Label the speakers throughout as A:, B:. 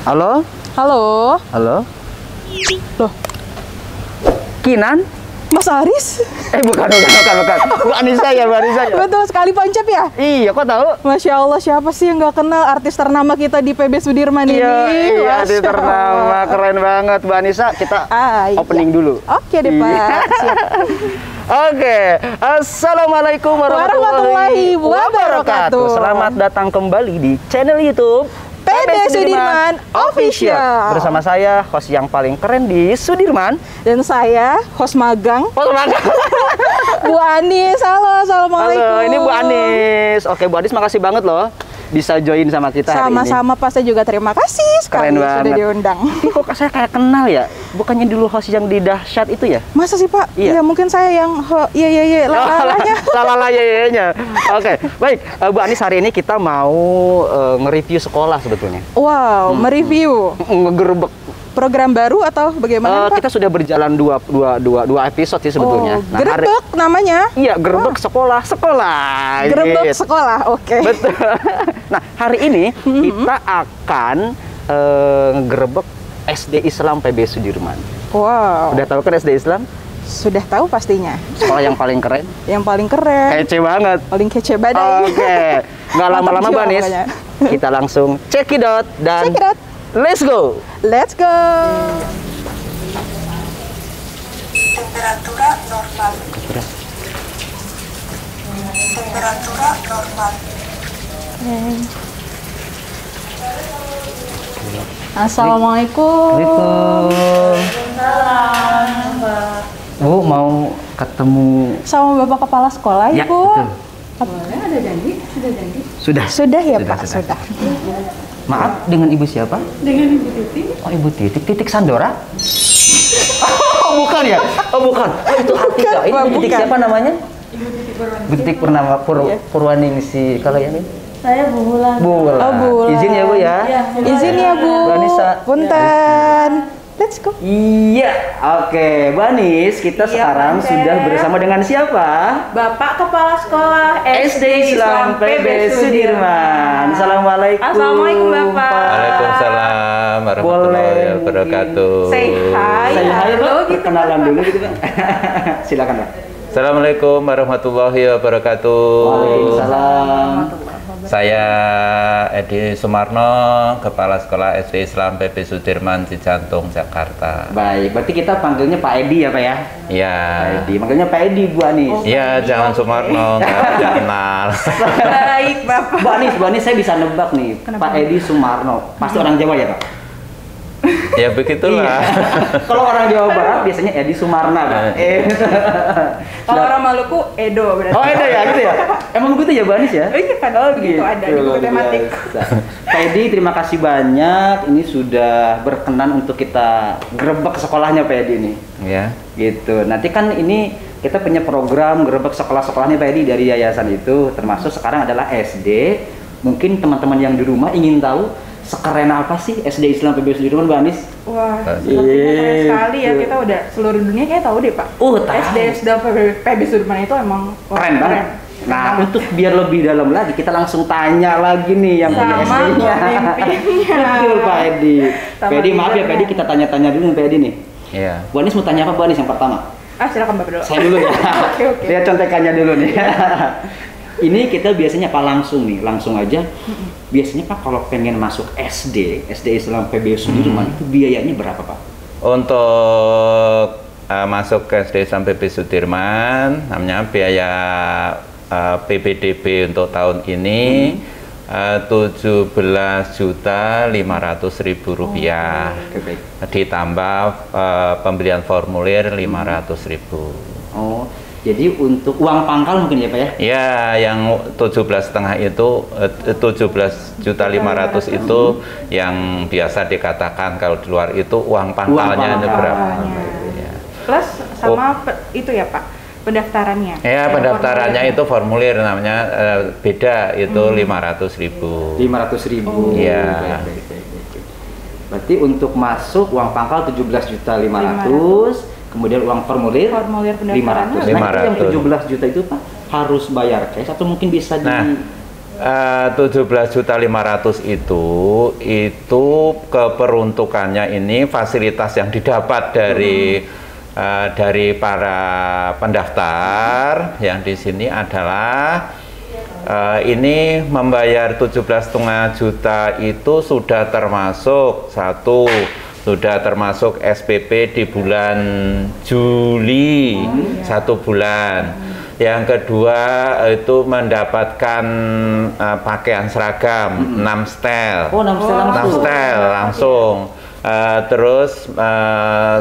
A: Halo?
B: Halo,
A: Halo?
B: loh,
A: Kinan?
B: Mas Aris?
A: Bukan. Bu Anissa ya, Bu Anissa ya.
B: Betul sekali Pancep ya?
A: Iya, kok tahu?
B: Masya Allah, siapa sih yang nggak kenal artis ternama kita di PB Sudirman ini?
A: Iya,
B: Masya
A: di ternama.
B: Allah.
A: Keren banget, Bu Anissa. Kita
B: Iya.
A: opening dulu.
B: Oke deh Pak, siap.
A: Oke, Assalamualaikum warahmatullahi wabarakatuh. Selamat datang kembali di channel YouTube
B: PB Sudirman Official.
A: Bersama saya, host yang paling keren di Sudirman.
B: Dan saya, host magang, Bu Anis. Halo, assalamualaikum.
A: Halo, ini Bu Anis. Oke, Bu Anis, makasih banget loh bisa join sama kita hari ini.
B: Sama-sama Pak, saya juga terima kasih sekali
A: Keren
B: sudah
A: banget.
B: diundang.
A: Ini kok saya kayak kenal ya? Bukannya dulu host yang di Dahsyat itu ya?
B: Masa sih Pak?
A: Iya.
B: Ya mungkin saya yang iya lalanya.
A: Lalanya. Oke, baik. Bu Anis, hari ini kita mau nge-review sekolah sebetulnya.
B: Wow, mereview
A: Ngegerebek.
B: program baru atau bagaimana Pak?
A: Kita sudah berjalan dua episode sih sebetulnya.
B: Oh, gerebek namanya?
A: Iya, gerebek sekolah.
B: Gerebek
A: gitu.
B: sekolah, oke.
A: Betul. Nah, hari ini kita akan ngegerebek SD Islam PB Sudirman.
B: Wow,
A: Udah tahu kan SD Islam?
B: sudah tahu pastinya.
A: Sekolah yang paling keren.
B: Yang paling keren,
A: Kece banget.
B: paling kece badai.
A: Oke, nggak lama-lama
B: Mantap jiwa
A: Banis.
B: pokoknya.
A: Kita langsung check it out dan
B: Check it out.
A: let's go.
B: Let's go.
C: Temperatura normal. Temperatura normal.
B: Assalamualaikum.
A: Bu mau ketemu?
B: Sama Bapak Kepala Sekolah,
A: Ya,
B: Ibu.
A: betul.
C: Ada janji? Sudah janji?
A: Sudah.
B: Sudah ya
A: Sudah,
B: Pak,
A: sudah.
B: sudah.
A: Maaf, dengan Ibu siapa?
C: Dengan Ibu Titi.
A: Oh, Ibu Titik Sandora? Oh, bukan ya? Oh, bukan. Oh, itu artis ya. Ini
B: Bukan,
A: Ibu Titik
B: bukan.
A: siapa namanya?
C: Ibu Titi Purwani.
A: Bu Titik Purwaningsi. Kalau yang ini?
C: Saya Bu Wulan.
A: Bu Wulan.
B: Oh, Bu Wulan.
A: Izin ya, Bu ya?
C: Iya.
B: Izin ya Bu.
A: Bu Anissa.
B: Punten. Let's go.
A: Iya, oke, Bu Anis, kita
C: Iya,
A: sekarang
C: Pak
A: sudah
C: Cep.
A: bersama dengan siapa?
C: Bapak Kepala Sekolah
A: SD Islam PB Sudirman. Assalamualaikum.
C: Assalamualaikum Bapak.
A: Pak.
D: Waalaikumsalam warahmatullahi
A: Boleh
D: wabarakatuh.
C: Say hi.
A: Saya hai,
C: Halo,
A: Pak.
C: gitu,
A: Perkenalan
C: Bapak.
A: dulu gitu, Pak. Silakan, Pak.
D: Assalamualaikum warahmatullahi wabarakatuh.
A: Waalaikumsalam.
D: Saya Edi Sumarno, Kepala Sekolah SD Islam PB Sudirman Cijantung, Jakarta.
A: Baik, berarti kita panggilnya Pak Edi ya, Pak ya?
D: Iya.
A: Pak Edi, manggilnya Pak Edi, Bu Anis.
D: Iya, jangan Sumarno, nggak kenal.
C: Baik Bapak.
A: Bu Anis, saya bisa nebak nih, Pak Edi Sumarno. Pasti orang Jawa ya, Pak?
D: Ya begitulah.
A: Kalau orang Jawa Barat biasanya Edi Sumarna, Pak.
C: Kalau orang Maluku, Edo berarti.
A: Oh, ada ya, gitu ya? Emang begitu ya, Bu Anis ya?
C: Oh iya kan, gitu ada di buku
A: luar
C: tematik.
A: biasa. Pak Edi, terima kasih banyak. Ini sudah berkenan untuk kita gerebek sekolahnya, Pak Edi nih.
D: Ya.
A: Gitu. Nanti kan ini kita punya program gerebek sekolah-sekolahnya Pak Edi dari yayasan itu, termasuk sekarang adalah SD. Mungkin teman-teman yang di rumah ingin tahu sekeren apa sih SD Islam PB Sudirman, Mbak Anis?
C: Wah, sepertinya keren sekali ya. Kita udah seluruh dunia kayak tahu deh Pak.
A: Tahu.
C: SD PB Sudirman itu emang wah,
A: Keren banget. Nah, untuk biar lebih dalam lagi, kita langsung tanya lagi nih yang punya
C: Sama
A: SD-nya.
C: pemimpinnya.
A: Betul, Pak Edi.
C: Sama
A: Pak Edi, maaf ya,
C: pemimpinnya.
A: Pak Edi, kita tanya-tanya dulu nih, Pak Edi nih.
D: Iya.
A: Bu Anis mau tanya apa, Bu Anis, yang pertama?
C: Silakan Bapak dulu.
A: Saya dulu ya.
C: Oke.
A: Lihat contekannya dulu nih. Ini kita biasanya Pak langsung nih, langsung aja. Biasanya Pak kalau pengen masuk SD Islam PB Sudirman itu biayanya berapa, Pak?
D: Untuk masuk ke SD Islam PB Sudirman, namanya biaya PPDB untuk tahun ini 17.500.000 rupiah.
A: Oke, baik.
D: Ditambah pembelian formulir 500.000.
A: Oh, jadi untuk uang pangkal mungkin ya, Pak ya?
D: Ya, yang 17,5 itu 17.500.000 itu yang biasa dikatakan kalau di luar itu uang pangkalnya itu berapa? Ya.
C: Plus sama itu ya Pak, pendaftarannya.
D: Ya, pendaftarannya itu formulir namanya beda itu 500.000.
A: 500.000.
D: Iya.
A: Baik. Berarti untuk masuk uang pangkal 17.500.000, kemudian uang formulir
C: pendaftaran
A: 500. Nah, itu yang
D: 500.
A: 17 juta itu Pak harus bayar cash atau mungkin bisa di
D: Nah, 17.500.000 itu keperuntukannya ini fasilitas yang didapat dari para pendaftar yang di sini adalah ini membayar 17,5 juta itu sudah termasuk sudah termasuk SPP di bulan Juli 1 bulan. Yang kedua itu mendapatkan pakaian seragam 6 setel.
A: Oh, 6 setel langsung.
D: 6 setel langsung. Terus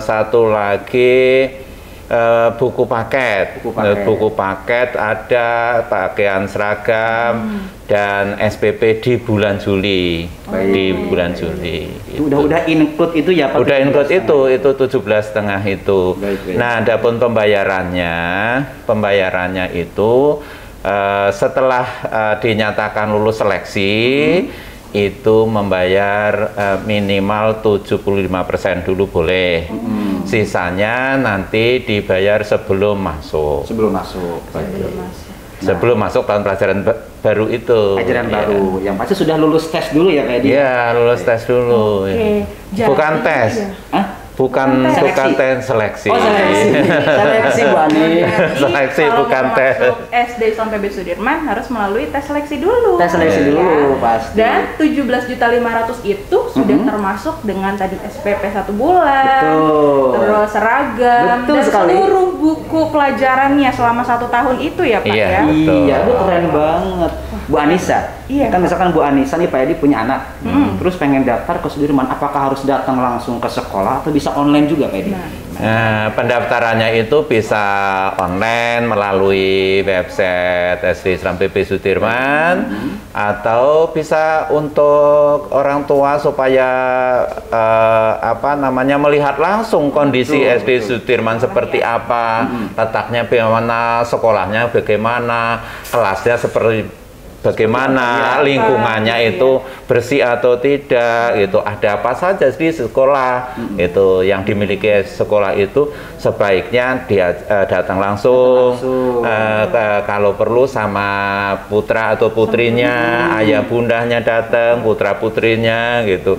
D: satu lagi buku paket. Buku paket ada pakaian seragam dan SPP di bulan Juli. Di bulan Juli.
A: Udah include itu ya Pak?
D: Udah include itu 17,5 itu.
A: Baik.
D: Nah, adapun pembayarannya itu setelah dinyatakan lulus seleksi itu membayar minimal 75% dulu boleh. Sisanya nanti dibayar sebelum masuk. Sebelum masuk tahun pelajaran baru itu.
A: Pelajaran baru. Yang pasti sudah lulus tes dulu ya Pak Edi?
D: Iya, lulus tes dulu.
C: Oke.
D: Ya. Bukan tes. Bukan tes seleksi.
A: Oh, seleksi Bu Ani.
D: Seleksi
C: kalau
D: bukan
C: mau
D: tes.
C: masuk SD Islam PB Sudirman harus melalui tes seleksi dulu.
A: Tes seleksi dulu pasti.
C: Dan 17.500.000 itu sudah termasuk dengan tadi SPP 1 bulan.
A: Betul.
C: Terus seragam
A: Betul
C: dan
A: sekali.
C: seluruh buku pelajarannya selama 1 tahun itu ya Pak
D: Iya.
C: ya.
D: Betul.
A: Iya, Bu keren banget. Bu Anissa,
C: Iya.
A: kan misalkan Bu Anissa nih Pak Edi punya anak, terus pengen daftar ke Sudirman, apakah harus datang langsung ke sekolah atau bisa online juga Pak Edi?
D: Nah, pendaftarannya itu bisa online melalui website SD Islam PB Sudirman atau bisa untuk orang tua supaya melihat langsung kondisi SD Sudirman seperti apa, letaknya bagaimana, sekolahnya bagaimana, kelasnya seperti bagaimana, lingkungannya itu bersih atau tidak, itu ada apa saja di sekolah, itu yang dimiliki sekolah itu sebaiknya dia datang langsung, kalau perlu sama putra atau putrinya, ayah bundanya datang, putra putrinya gitu.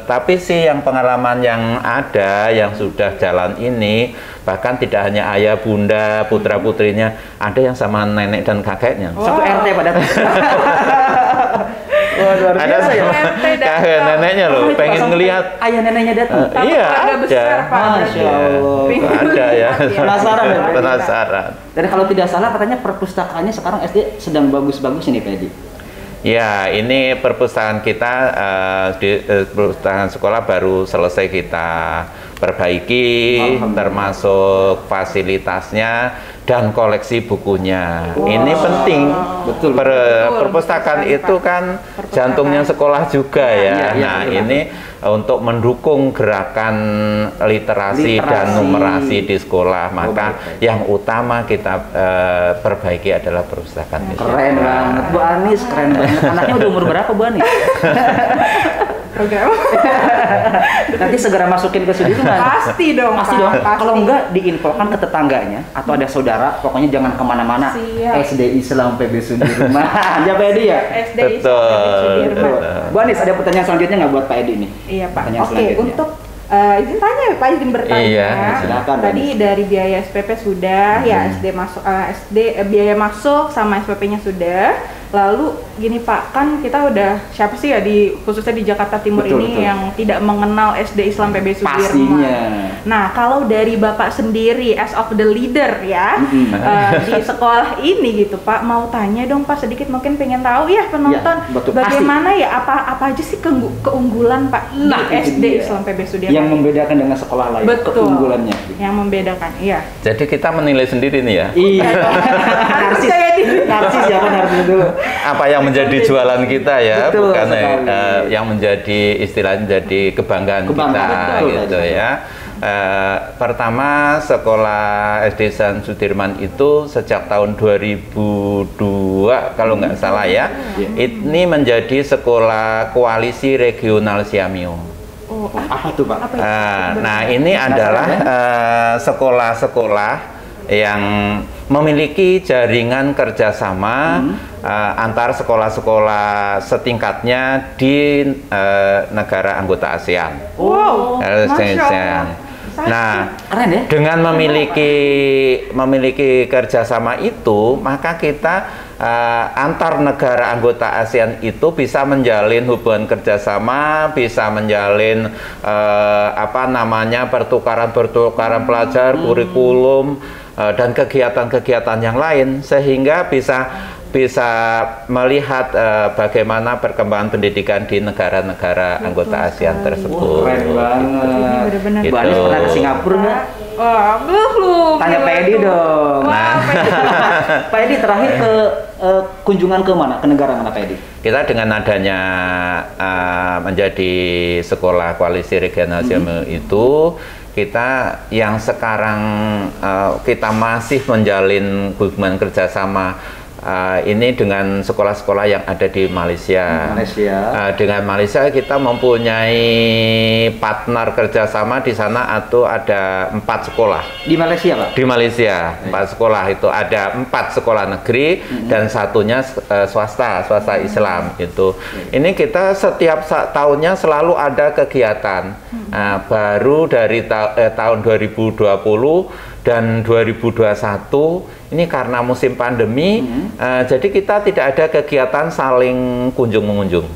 D: Tapi sih yang pengalaman yang ada yang sudah jalan ini, bahkan tidak hanya ayah bunda, putra putrinya, ada yang sama nenek dan kakeknya.
A: Satu RT pada. Luar
D: Ada
A: biasa ya.
D: kakek neneknya loh, pengen ngelihat.
A: Ayah neneknya datang.
D: Iya,
C: keluarga besar,
D: ada.
C: Pak.
A: Masya Allah.
D: Ada ya.
A: Penasaran ya, Pak?
D: Penasaran.
A: Dan kalau tidak salah katanya perpustakaannya sekarang SD sedang bagus-bagus ini Pak Edi.
D: Ya, ini perpustakaan kita di perpustakaan sekolah baru selesai kita perbaiki, termasuk fasilitasnya dan koleksi bukunya. Ini penting.
A: Betul.
D: Perpustakaan itu kan jantungnya sekolah juga ya.
A: Iya,
D: Nah,
A: betul.
D: ini untuk mendukung gerakan literasi dan numerasi di sekolah. Maka yang utama kita perbaiki adalah perpustakaan itu.
A: Keren banget. Bu Anis keren banget. Anaknya udah umur berapa Bu Anis?
C: Program.
A: Nanti segera masukin ke Sudirman.
C: Pasti dong.
A: Pasti
C: Pak.
A: dong.
C: Pasti.
A: Kalau enggak diinfokan ke tetangganya atau ada saudara, pokoknya jangan kemana-mana.
C: Siap.
A: SD Islam PB Sudirman. Ya Pak Edi ya.
C: SD Islam PB Sudirman.
A: Betul. Bu Anis ada pertanyaan selanjutnya nggak buat Pak Edi nih?
C: Iya Pak.
A: Pertanyaan
C: Oke,
A: selanjutnya.
C: untuk izin tanya ya Pak, izin bertanya.
D: Iya,
A: silakan,
C: Tadi
A: Banis.
C: dari biaya SPP sudah, ya SD masuk, biaya masuk sama SPP-nya sudah. Lalu gini Pak, kan kita udah siapa sih ya khususnya di Jakarta Timur
A: Betul,
C: ini
A: betul.
C: yang tidak mengenal SD Islam PB Sudirman.
A: Pastinya.
C: Nah, kalau dari Bapak sendiri as of the leader ya di sekolah ini gitu Pak, mau tanya dong Pak sedikit, mungkin pengen tahu ya penonton
A: Ya, betul.
C: bagaimana ya apa aja sih keunggulan Pak
A: Nah,
C: di
A: itu
C: SD
A: dia.
C: Islam PB Sudirman.
A: Yang membedakan dengan sekolah lain,
C: Betul.
A: keunggulannya.
C: Yang membedakan, iya.
D: Jadi kita menilai sendiri nih ya.
A: Iya. Narsis.
C: Percaya diri.
A: Narsis ya Pak, narsis dulu.
D: Apa yang menjadi jualan kita ya,
A: Betul
D: bukan
A: sekali.
D: yang menjadi istilahnya jadi kebanggaan
A: Kebanggaan,
D: kita
A: betul,
D: gitu
A: betul.
D: ya. Pertama sekolah SD Islam Sudirman itu sejak tahun 2002 kalau nggak salah ya, ini menjadi sekolah koalisi regional Siamio.
C: Oh,
A: Apa tuh Pak?
C: apa itu?
D: Nah, ini adalah sekolah-sekolah yang memiliki jaringan kerjasama antar sekolah-sekolah setingkatnya di negara anggota ASEAN.
C: Wow, Masya Allah.
D: Nah,
A: Keren ya?
D: dengan memiliki kerjasama itu, maka kita antar negara anggota ASEAN itu bisa menjalin hubungan kerjasama, bisa menjalin pertukaran pelajar, kurikulum dan kegiatan-kegiatan yang lain, sehingga bisa melihat bagaimana perkembangan pendidikan di negara-negara anggota ASEAN tersebut.
A: Keren banget.
C: Bener-bener.
A: Bu Anis pernah ke Singapura nggak?
C: Wah, belum.
A: Tanya Pak Edi dong.
C: Wah,
A: Pak Edi terakhir ke kunjungan ke mana? Ke negara mana Pak Edi?
D: Kita dengan adanya menjadi sekolah koalisi regional itu, kita yang sekarang kita masih menjalin hubungan kerjasama ini dengan sekolah-sekolah yang ada di Malaysia. Dengan Malaysia kita mempunyai partner kerjasama di sana, atau ada 4 sekolah.
A: Di Malaysia Pak?
D: Di Malaysia 4 sekolah itu, ada 4 sekolah negeri dan satunya swasta Islam itu. Ini kita setiap tahunnya selalu ada kegiatan. Baru dari tahun 2020 dan 2021 ini karena musim pandemi, jadi kita tidak ada kegiatan saling kunjung-mengunjung.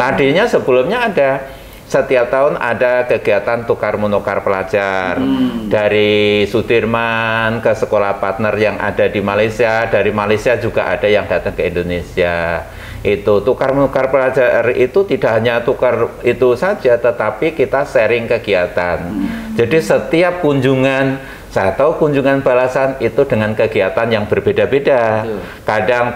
D: Tadinya sebelumnya ada, setiap tahun ada kegiatan tukar menukar pelajar dari Sudirman ke sekolah partner yang ada di Malaysia, dari Malaysia juga ada yang datang ke Indonesia. Itu tukar menukar pelajar itu tidak hanya tukar itu saja, tetapi kita sharing kegiatan. Jadi setiap kunjungan, saya tahu kunjungan balasan itu dengan kegiatan yang berbeda-beda. Kadang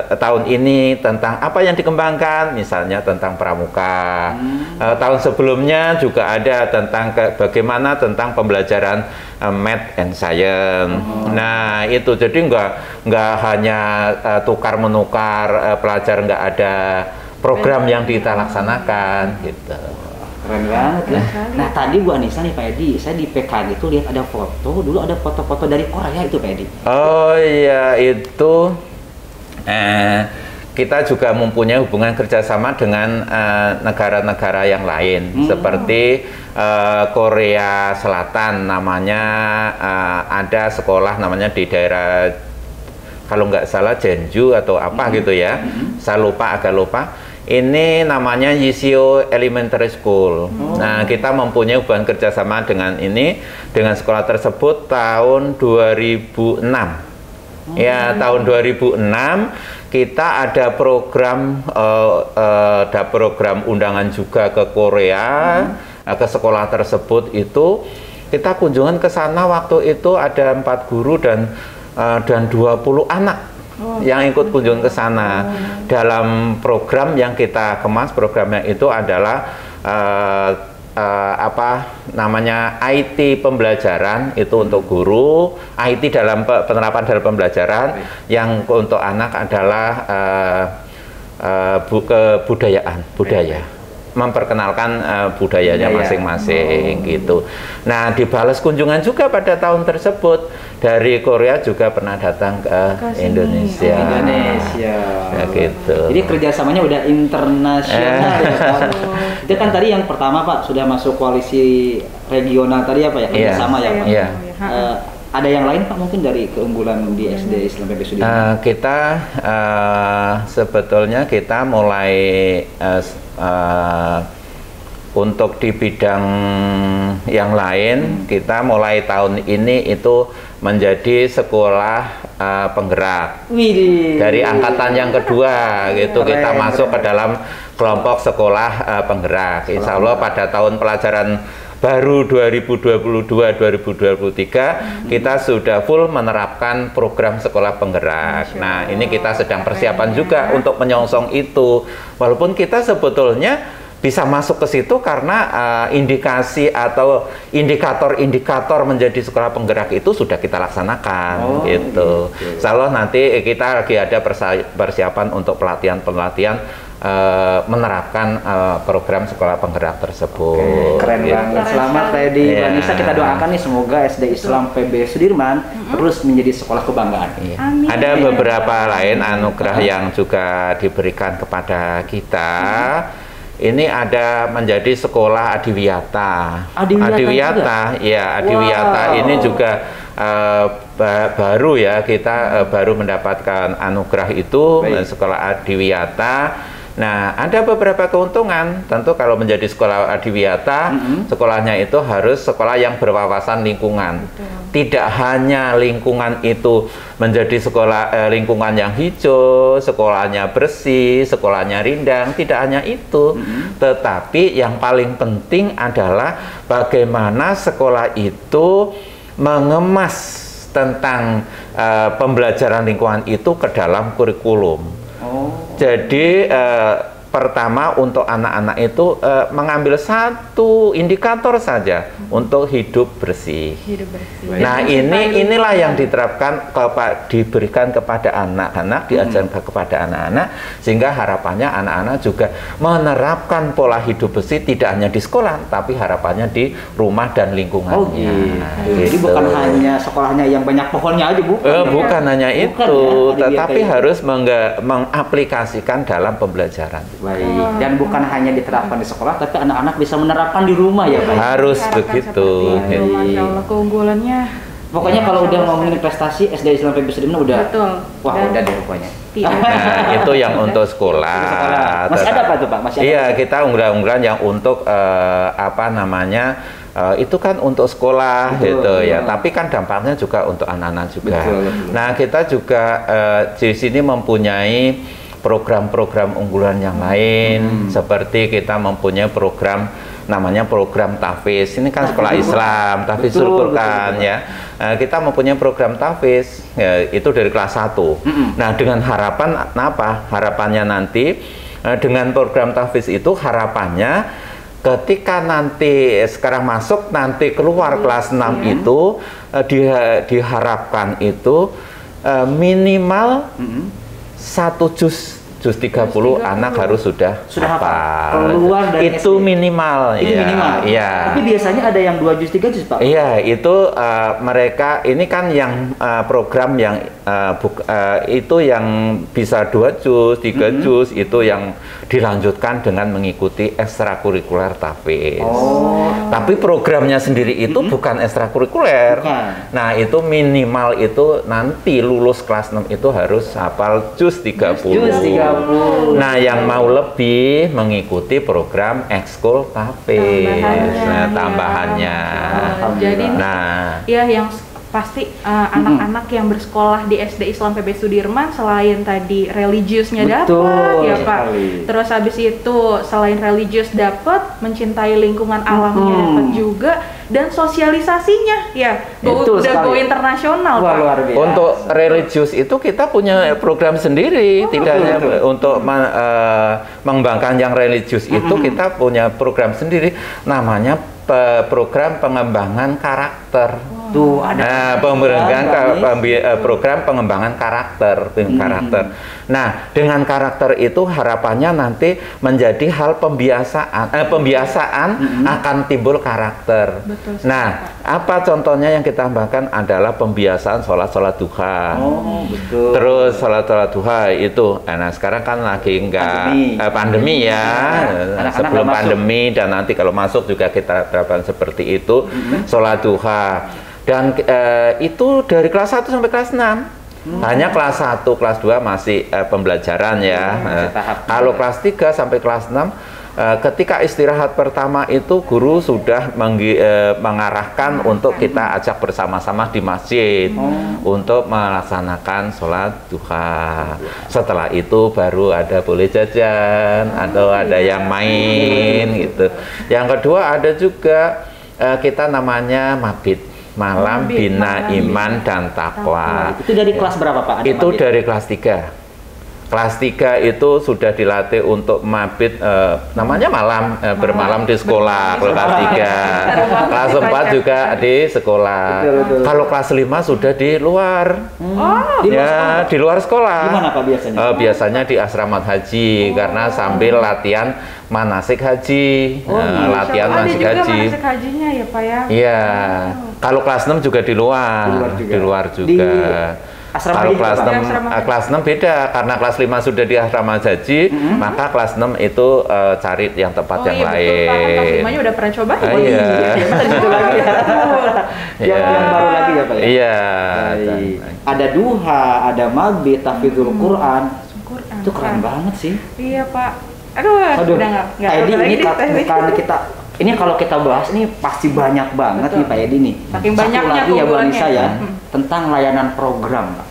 D: tahun ini tentang apa yang dikembangkan, misalnya tentang pramuka. Tahun sebelumnya juga ada tentang bagaimana tentang pembelajaran math and science. Nah itu jadi nggak hanya tukar menukar pelajar, nggak ada program yang kita laksanakan gitu.
A: Keren banget ya. Nah tadi Bu Anissa nih Pak Edi, saya di PKG itu lihat ada foto, dulu ada foto-foto dari Korea itu Pak Edi.
D: Oh iya, itu kita juga mempunyai hubungan kerjasama dengan negara-negara yang lain, seperti Korea Selatan, namanya ada sekolah namanya di daerah, kalau nggak salah Jeonju atau apa gitu ya, saya agak lupa. Ini namanya Yiseo Elementary School. Nah, kita mempunyai hubungan kerjasama dengan sekolah tersebut tahun 2006. Ya, tahun 2006 kita ada program undangan juga ke Korea, ke sekolah tersebut itu. Kita kunjungan ke sana waktu itu ada 4 guru dan 20 anak yang ikut kunjungan ke sana. Dalam program yang kita kemas, programnya itu adalah IT pembelajaran itu untuk guru, IT dalam penerapan dalam pembelajaran, yang untuk anak adalah budaya, memperkenalkan budayanya masing-masing gitu. Nah, dibalas kunjungan juga pada tahun tersebut dari Korea juga pernah datang ke Indonesia. Ya, gitu.
A: Jadi kerjasamanya udah internasional ya Pak. Itu kan tadi yang pertama Pak, sudah masuk koalisi regional tadi apa ya, kerjasama ya Pak.
D: Iya.
A: Ada yang lain Pak mungkin dari keunggulan di SD Islam PB Sudirman?
D: Kita sebetulnya kita mulai untuk di bidang yang lain, kita mulai tahun ini itu menjadi sekolah penggerak. Dari angkatan yang kedua gitu, kita masuk ke dalam kelompok sekolah penggerak. Insya Allah pada tahun pelajaran baru 2022-2023 kita sudah full menerapkan program sekolah penggerak. Nah, ini kita sedang persiapan juga untuk menyongsong itu. Walaupun kita sebetulnya bisa masuk ke situ karena indikasi atau indikator-indikator menjadi sekolah penggerak itu sudah kita laksanakan gitu. Insya Allah nanti kita lagi ada persiapan untuk pelatihan-pelatihan menerapkan program sekolah penggerak tersebut.
A: Oke, keren
D: gitu.
A: banget. Selamat Teddy.
D: Iya.
A: Mbak Nisa, kita doakan nih semoga SD Islam PB Sudirman terus menjadi sekolah kebanggaan.
D: Iya.
C: Amin.
D: Ada beberapa lain anugerah yang juga diberikan kepada kita. Ini ada menjadi sekolah Adiwiyata.
A: Adiwiyata
D: Ya, Adiwiyata
A: Wow.
D: ini juga baru ya, kita baru mendapatkan anugerah itu.
A: Baik.
D: Sekolah Adiwiyata. Nah, ada beberapa keuntungan. Tentu kalau menjadi sekolah Adiwiyata, sekolahnya itu harus sekolah yang berwawasan lingkungan. Tidak hanya lingkungan itu menjadi sekolah lingkungan yang hijau, sekolahnya bersih, sekolahnya rindang, tidak hanya itu. Tetapi yang paling penting adalah bagaimana sekolah itu mengemas tentang pembelajaran lingkungan itu ke dalam kurikulum. Jadi pertama untuk anak-anak itu mengambil satu indikator saja untuk hidup bersih.
C: Hidup bersih.
D: Nah, inilah yang diterapkan diberikan kepada anak-anak, diajarkan kepada anak-anak, sehingga harapannya anak-anak juga menerapkan pola hidup bersih tidak hanya di sekolah, tapi harapannya di rumah dan lingkungannya.
A: Oh gitu. Jadi
D: Gitu.
A: bukan hanya sekolahnya yang banyak pohonnya aja, bukan?
D: Bukan hanya
A: Bukan
D: itu,
A: ya,
D: tetapi
A: Adiwiyata
D: harus mengaplikasikan dalam pembelajaran.
A: Baik. Dan bukan hanya diterapkan di sekolah, tapi anak-anak bisa menerapkan di rumah ya, Pak.
D: Harus
C: Diharapkan
D: begitu.
C: seperti itu, Masya Allah, keunggulannya.
A: Pokoknya kalau
C: Masya
A: udah
C: Allah.
A: ngomongin prestasi SD Islam PB Sudirman udah.
C: Betul.
A: Wah,
C: Dan
A: udah deh pokoknya.
C: tidak.
D: Nah, itu yang untuk sekolah.
A: Untuk sekolah. Masih ada apa tuh, Pak? Masih ada?
D: Iya, kita unggulan-unggulan yang untuk apa namanya? Itu kan untuk sekolah
A: Betul,
D: gitu ya.
A: betul.
D: Tapi kan dampaknya juga untuk anak-anak juga.
A: Betul, betul.
D: Nah, kita juga di sini mempunyai program-program unggulan yang lain, seperti kita mempunyai program namanya program Tahfiz. Ini kan sekolah Islam, Tahfizul
A: Betul,
D: Quran
A: betul.
D: ya. Kita mempunyai program Tahfiz ya, itu dari kelas 1. Nah, dengan harapan apa? Harapannya nanti dengan program Tahfiz itu harapannya ketika nanti sekarang masuk nanti keluar kelas 6 itu diharapkan itu minimal 1 juz 30 anak harus sudah hafal.
A: Keluar dari
D: itu
A: SD.
D: minimal
A: Itu
D: ya.
A: minimal.
D: Iya.
A: Tapi biasanya ada yang 2 juz 3 juz, Pak.
D: Iya, itu mereka ini kan yang program yang itu yang bisa 2 juz, 3 juz itu yang dilanjutkan dengan mengikuti ekstrakurikuler Tahfiz.
A: Oh.
D: Tapi programnya sendiri itu bukan ekstrakurikuler.
A: Bukan.
D: Nah, itu minimal itu nanti lulus kelas 6 itu harus hafal juz 30.
A: Juz 30.
D: Nah, yang mau lebih mengikuti program ekskul Tahfiz. Nah, tambahannya.
C: Jadi
D: Nah,
C: ya yang pasti anak-anak yang bersekolah di SD Islam PB Sudirman selain tadi religiusnya
A: Betul
C: dapat ya Pak.
A: sekali.
C: Terus habis itu selain religius dapat, mencintai lingkungan alamnya dapat juga, dan sosialisasinya ya
A: Betul
C: udah
A: sekali.
C: go internasional
A: Wah,
C: Pak.
A: luar biasa.
D: untuk religius itu kita punya program sendiri, tidak hanya
A: betul.
D: untuk mengembangkan yang religius itu kita punya program sendiri, namanya program pengembangan karakter.
A: Tuh ada
D: Program pengembangan karakter, Nah, dengan karakter itu harapannya nanti menjadi hal pembiasaan akan timbul karakter.
C: Betul sekali,
D: Nah, apa contohnya yang kita tambahkan adalah pembiasaan sholat duha.
A: Oh, betul.
D: Terus sholat duha itu, nah sekarang kan lagi pandemi ya,
A: Anak-anak
D: sebelum
A: nggak masuk.
D: pandemi dan nanti kalau masuk juga kita terapkan seperti itu, sholat duha. Dan itu dari kelas 1 sampai kelas 6. Hanya kelas 1, kelas 2 masih pembelajaran ya.
A: masih tahap.
D: Kalau kelas 3 sampai kelas 6, ketika istirahat pertama itu guru sudah mengarahkan untuk kita ajak bersama-sama di masjid untuk melaksanakan sholat duha. Setelah itu baru ada boleh jajan atau ada yang main gitu. Yang kedua ada juga kita namanya mabit. Malam Bina Iman dan Takwa.
A: Itu dari kelas berapa, Pak? Ada
D: Itu
A: mabit?
D: dari kelas 3. Kelas 3 itu sudah dilatih untuk mabit namanya malam bermalam di sekolah. Kelas 3. Kelas 4 juga di sekolah.
A: Betul.
D: Kalau kelas 5 sudah di luar. Di luar sekolah.
A: Di mana Pak biasanya?
D: Biasanya di asrama haji karena sambil latihan manasik haji. Latihan manasik haji.
C: Manasik hajinya ya Pak ya.
D: Iya. Kalau kelas 6 juga di luar. Di luar juga. Kalau kelas 6 beda karena kelas 5 sudah di asrama haji, maka kelas 6 itu cari yang tempat yang lain.
C: Betul, kelas 5-nya udah pernah coba tuh.
A: Itu lagi ya. Yang baru lagi ya Pak ya.
D: Iya.
A: Ada duha, ada mabit, tahfidzul Quran. Itu keren banget sih.
C: Iya Pak. Aduh, udah nggak.
A: Edi, ini bukan kita. Ini kalau kita bahas ini pasti banyak banget nih Pak Edi nih.
C: Saking
A: Satu
C: banyaknya
A: lagi ya Bu Anissa ya, tentang layanan program Pak.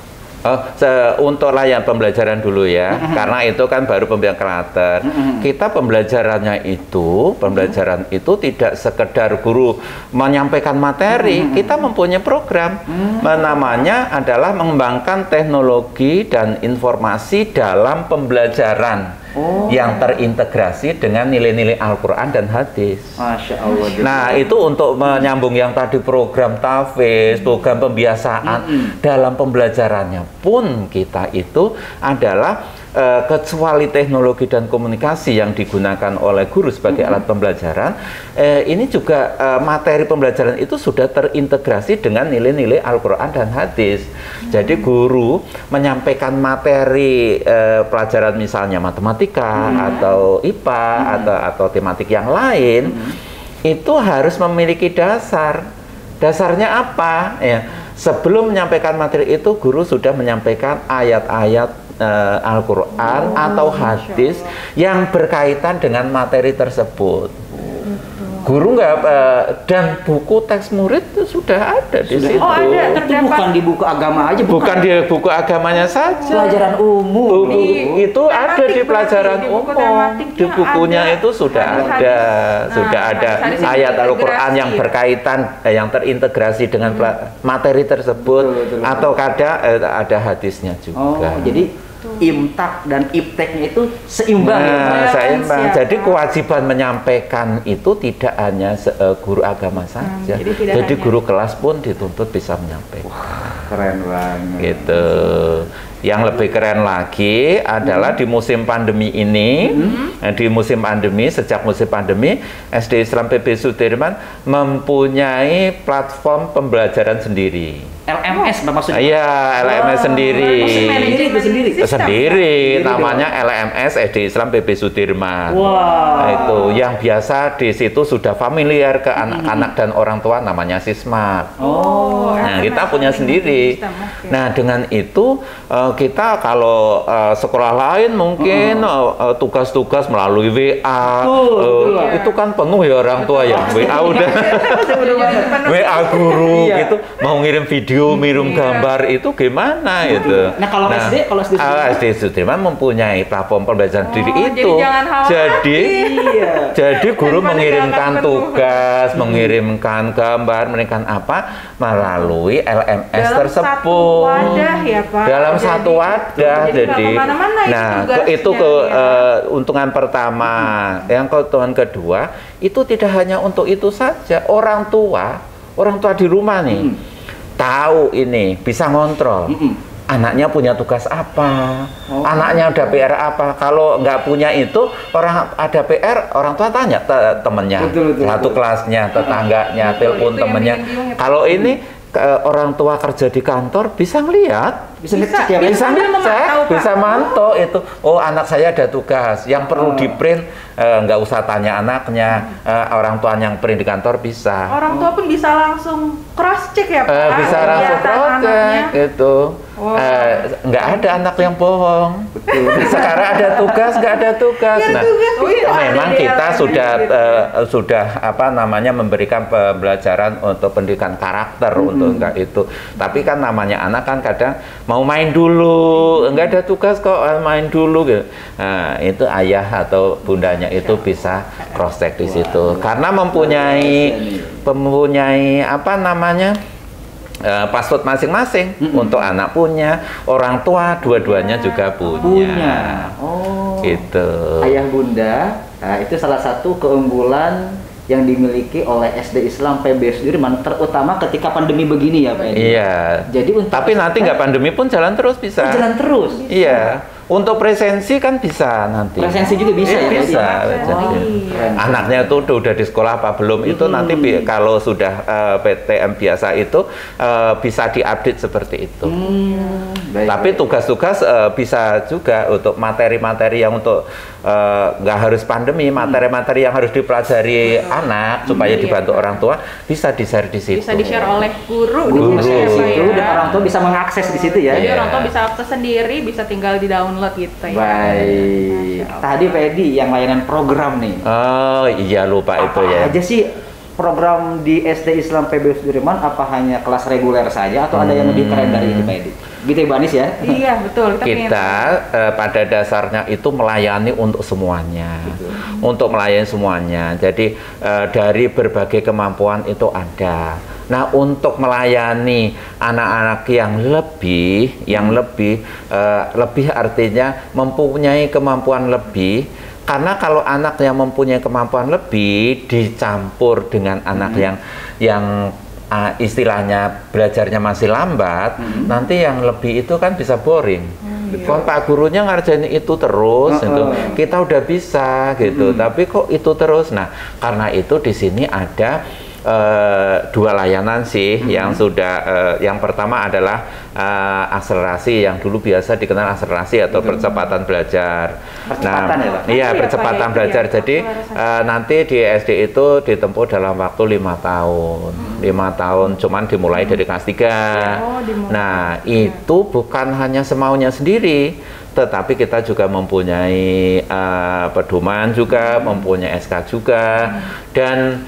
D: Untuk layanan pembelajaran dulu ya, karena itu kan baru pembelajaran karakter. Kita pembelajaran itu tidak sekedar guru menyampaikan materi, kita mempunyai program. Namanya adalah mengembangkan teknologi dan informasi dalam pembelajaran. Yang terintegrasi dengan nilai-nilai Al-Quran dan hadis.
A: Masya Allah.
D: Nah, itu untuk menyambung yang tadi program tahfiz, program pembiasaan dalam pembelajarannya pun kita itu adalah kecuali teknologi dan komunikasi yang digunakan oleh guru sebagai alat pembelajaran, ini juga materi pembelajaran itu sudah terintegrasi dengan nilai-nilai Al-Quran dan hadis. Jadi guru menyampaikan materi pelajaran misalnya matematika atau IPA atau tematik yang lain, itu harus memiliki dasar. Dasarnya apa? Ya, sebelum menyampaikan materi itu guru sudah menyampaikan ayat-ayat Al-Quran atau hadis yang berkaitan dengan materi tersebut. Guru nggak dan buku teks murid itu sudah ada di situ.
C: Ada,
A: itu bukan di buku agama aja,
D: bukan di buku agamanya saja.
A: Pelajaran umum.
D: Itu ada di pelajaran umum. Di bukunya itu sudah ada ayat Al-Quran yang berkaitan, yang terintegrasi dengan materi tersebut, atau kadang ada hadisnya juga.
A: Jadi imtak dan ipteknya itu seimbang.
D: Seimbang. Jadi kewajiban menyampaikan itu tidak hanya guru agama saja. Jadi guru kelas pun dituntut bisa menyampaikan.
A: Keren banget.
D: Gitu. Yang lebih keren lagi adalah di musim pandemi ini, sejak musim pandemi, SD Islam PB Sudirman mempunyai platform pembelajaran sendiri.
A: LMS maksudnya?
D: Iya, LMS sendiri. Sendiri, namanya LMS SD Islam PB Sudirman. Nah, itu yang biasa di situ sudah familiar ke anak-anak dan orang tua, namanya Sismat. Nah, kita punya sendiri. Nah, dengan itu kita kalau sekolah lain mungkin tugas-tugas melalui WA, itu kan penuh ya orang tua ya. WA udah WA guru gitu, mau ngirim video, ngirim gambar itu gimana itu.
A: Nah, kalau SD
D: Sudirman mempunyai platform pembelajaran diri itu.
C: Jadi
D: jadi guru mengirimkan tugas, mengirimkan gambar, mengirimkan apa melalui LMS tersebut. Dalam satu wadah. Jadi itu keuntungan pertama. Yang keuntungan kedua itu tidak hanya untuk itu saja. Orang tua di rumah nih tahu ini, bisa ngontrol. Anaknya punya tugas apa, anaknya ada PR apa. Kalau nggak punya itu, orang ada PR, orang tua tanya temennya, satu kelasnya, tetangganya, telepon temennya. Kalau ini orang tua kerja di kantor bisa ngelihat, bisa mantau itu. Oh, anak saya ada tugas yang perlu di print, nggak usah tanya anaknya, orang tua yang print di kantor bisa.
C: Orang tua pun bisa langsung cross check ya Pak.
D: Bisa langsung cross check gitu. Nggak ada anak yang bohong. Sekarang ada tugas, nggak ada tugas. Nah, memang kita sudah memberikan pembelajaran untuk pendidikan karakter untuk enggak itu. Tapi kan namanya anak kan kadang mau main dulu, enggak ada tugas kok, main dulu gitu. Nah, itu ayah atau bundanya itu bisa cross check di situ. Karena mempunyai password masing-masing untuk anak punya, orang tua dua-duanya juga punya.
A: Oh.
D: Gitu.
A: Ayah bunda, nah, itu salah satu keunggulan yang dimiliki oleh SD Islam PB Sudirman, terutama ketika pandemi begini ya Pak Edi.
D: Iya.
A: Jadi
D: tapi nanti nggak pandemi pun jalan terus bisa.
A: Oh, jalan terus.
D: Iya. Untuk presensi kan bisa nanti.
A: Presensi juga bisa ya?
D: Bisa.
C: Jadi,
D: Anaknya itu udah di sekolah apa belum itu nanti kalau sudah PTM biasa itu bisa diupdate seperti itu.
A: Baik,
D: Tapi tugas-tugas bisa juga untuk materi-materi yang untuk nggak harus pandemi, materi-materi yang harus dipelajari anak supaya dibantu orang tua bisa di-share di situ.
C: bisa di-share oleh guru,
A: Guru
C: di
A: di
C: situ
A: situ
C: ya.
A: dan orang tua bisa mengakses di situ ya.
C: Jadi
D: Iya.
C: orang tua bisa akses sendiri, bisa tinggal di download gitu ya.
A: Baik.
C: Masya Allah.
A: Tadi Pak Edi yang layanan program nih.
D: Oh iya lupa itu
A: Apa
D: ya.
A: aja sih program di SD Islam PB Sudirman? Apa hanya kelas reguler saja atau ada yang lebih keren dari itu Pak Edi? Gitu ya Bu Anis ya?
C: Iya betul.
D: Kita pada dasarnya itu melayani untuk semuanya, untuk melayani semuanya. Jadi dari berbagai kemampuan itu ada. Nah untuk melayani anak-anak yang lebih artinya mempunyai kemampuan lebih. Karena kalau anak yang mempunyai kemampuan lebih dicampur dengan anak yang istilahnya belajarnya masih lambat, nanti yang lebih itu kan bisa boring. Kalau Pak gurunya ngerjain itu terus, gitu. Kita udah bisa gitu, tapi kok itu terus. Nah, karena itu di sini ada dua layanan sih yang sudah yang pertama adalah akselerasi yang dulu biasa dikenal akselerasi atau percepatan belajar.
A: Percepatan ya, Pak?
D: Iya,
C: Iya,
D: percepatan
C: Pak, ya.
D: belajar.
C: Iya,
D: Jadi nanti di SD itu ditempuh dalam waktu 5 tahun. 5 tahun cuman dimulai dari kelas 3.
C: Oh, dimulai.
D: Nah, itu bukan hanya semaunya sendiri, tetapi kita juga mempunyai pedoman juga, mempunyai SK juga, dan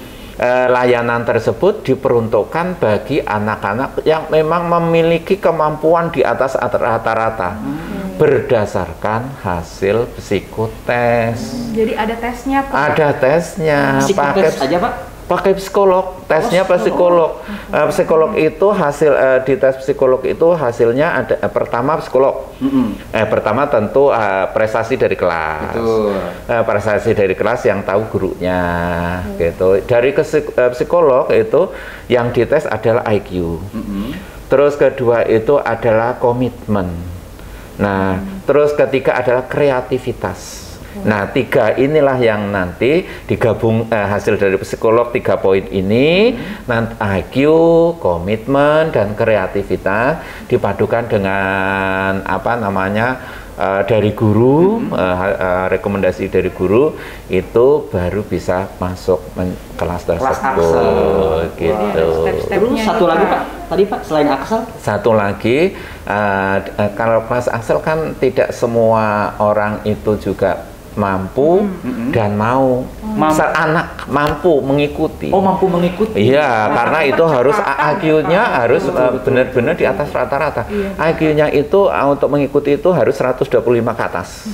D: layanan tersebut diperuntukkan bagi anak-anak yang memang memiliki kemampuan di atas rata-rata berdasarkan hasil psikotes.
C: Jadi ada tesnya Pak.
D: Ada tesnya,
A: Psikotes aja Pak?
D: pakai psikolog, tesnya psikolog. Psikolog itu hasil di tes psikolog itu hasilnya ada pertama psikolog. Pertama tentu prestasi dari kelas. Prestasi dari kelas yang tahu gurunya, gitu. Dari psikolog itu yang dites adalah IQ. Terus kedua itu adalah komitmen. Nah, terus ketiga adalah kreativitas. Nah, 3 inilah yang nanti digabung hasil dari psikolog 3 poin ini, nanti IQ, komitmen, dan kreativitas dipadukan dengan apa namanya dari guru, rekomendasi dari guru itu baru bisa masuk kelas tersebut, gitu.
A: Terus satu lagi Pak, tadi Pak selain Axel?
D: Satu lagi, kalau kelas Axel kan tidak semua orang itu juga mampu dan mau. Anak mampu mengikuti.
A: Oh, mampu mengikuti.
D: Iya, karena itu harus IQ-nya harus benar-benar di atas rata-rata. IQ-nya itu untuk mengikuti itu harus 125 ke atas.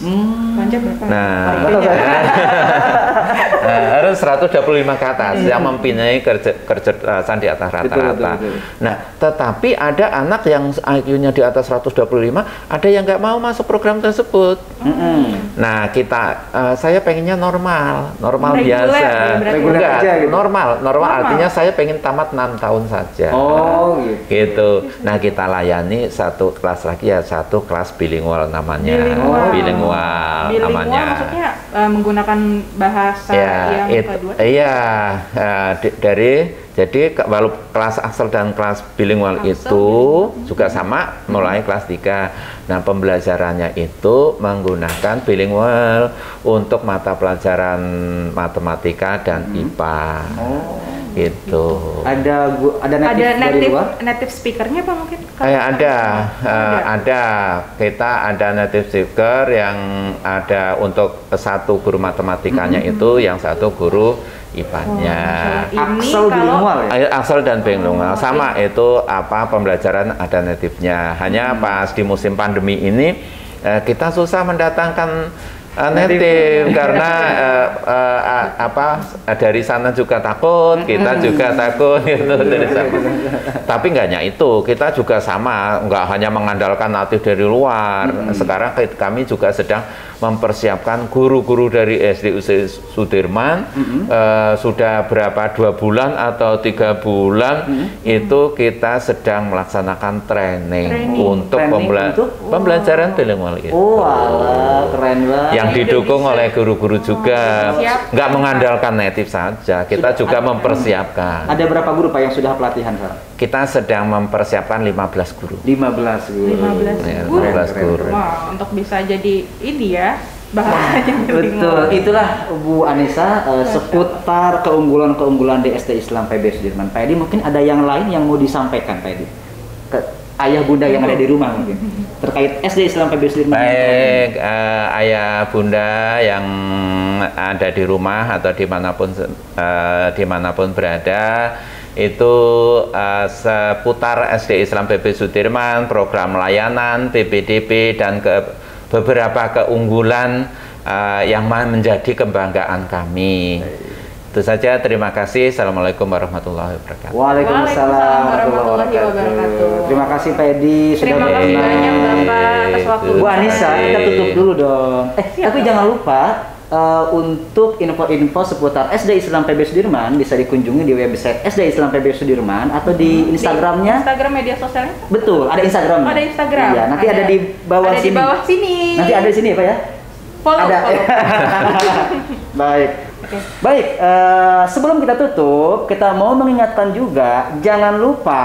D: Nah, harus 125 ke atas yang mempunyai kecerdasan di atas rata-rata. Nah, tetapi ada anak yang IQ-nya di atas 125, ada yang nggak mau masuk program tersebut. Nah, saya pengennya normal biasa. Enggak,
A: gitu.
D: normal artinya saya pengen tamat 6 tahun saja.
A: Oh,
D: gitu. Nah, kita layani satu kelas lagi ya, satu kelas bilingual namanya. Bilingual namanya.
C: Maksudnya menggunakan bahasa yang kedua.
D: Iya, jadi kalau kelas Axel dan kelas bilingual itu juga sama mulai kelas 3. Nah, pembelajarannya itu menggunakan bilingual untuk mata pelajaran matematika dan IPA. Gitu.
A: Ada native dari luar?
C: Native speakernya Pak mungkin?
D: Ada. Kita ada native speaker yang ada untuk satu guru matematikanya itu, yang satu guru IPA-nya.
A: Axel bilingual ya?
D: Axel dan bilingual sama itu pembelajaran ada native-nya. Hanya pas di musim pandemi ini kita susah mendatangkan Native karena dari sana juga takut, kita juga takut gitu dari sana. Tapi nggak hanya itu, kita juga sama, nggak hanya mengandalkan natif dari luar. Sekarang kami juga sedang mempersiapkan guru-guru dari SD Sudirman. Sudah berapa 2 bulan atau 3 bulan itu kita sedang melaksanakan training untuk pembelajaran bilingual itu.
A: Oh, alah, keren banget.
D: Yang didukung oleh guru-guru juga, nggak mengandalkan native saja, kita juga mempersiapkan.
A: Ada berapa guru Pak yang sudah pelatihan sekarang?
D: Kita sedang mempersiapkan 15 guru.
A: 15 guru.
C: 15
D: Ya,
C: guru.
D: 15 guru.
C: Wah, untuk bisa jadi ini ya bahasanya
A: Betul, itulah Bu Anissa seputar keunggulan-keunggulan di SD Islam PB Sudirman. Pak Edi, mungkin ada yang lain yang mau disampaikan Pak Edi ke ayah bunda yang ada di rumah mungkin terkait SD Islam PB Sudirman.
D: Baik, ayah bunda yang ada di rumah atau dimanapun berada, itu seputar SD Islam PB Sudirman, program layanan, PPDB, dan beberapa keunggulan yang menjadi kebanggaan kami. Itu saja, terima kasih. Assalamualaikum warahmatullahi wabarakatuh.
A: Waalaikumsalam warahmatullahi wabarakatuh. Terima kasih Pak Edi sudah
C: Terima kasih banyak Bapak atas waktu.
A: Bu Anissa, kita tutup dulu dong. Tapi jangan lupa untuk info-info seputar SD Islam PB Sudirman bisa dikunjungi di website SD Islam PB Sudirman atau di Instagramnya.
C: Instagram media sosialnya?
A: Betul, ada Instagramnya.
C: Ada Instagram.
A: Iya, nanti ada di bawah
C: ada
A: sini.
C: Di bawah sini.
A: Nanti ada di sini ya Pak ya?
C: Follow.
A: Baik. Baik, sebelum kita tutup, kita mau mengingatkan juga, jangan lupa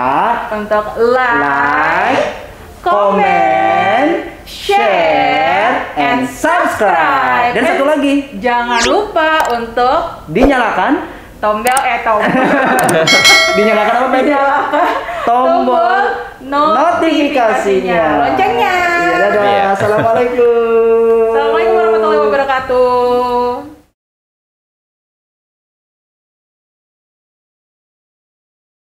C: Untuk like,
A: comment, share, and subscribe. Dan satu lagi,
C: jangan lupa untuk
A: dinyalakan dinyalakan apa Pak Edi? Tombol notifikasinya.
C: Loncengnya.
A: Iya, dadah. Assalamualaikum.
C: Assalamualaikum warahmatullahi wabarakatuh.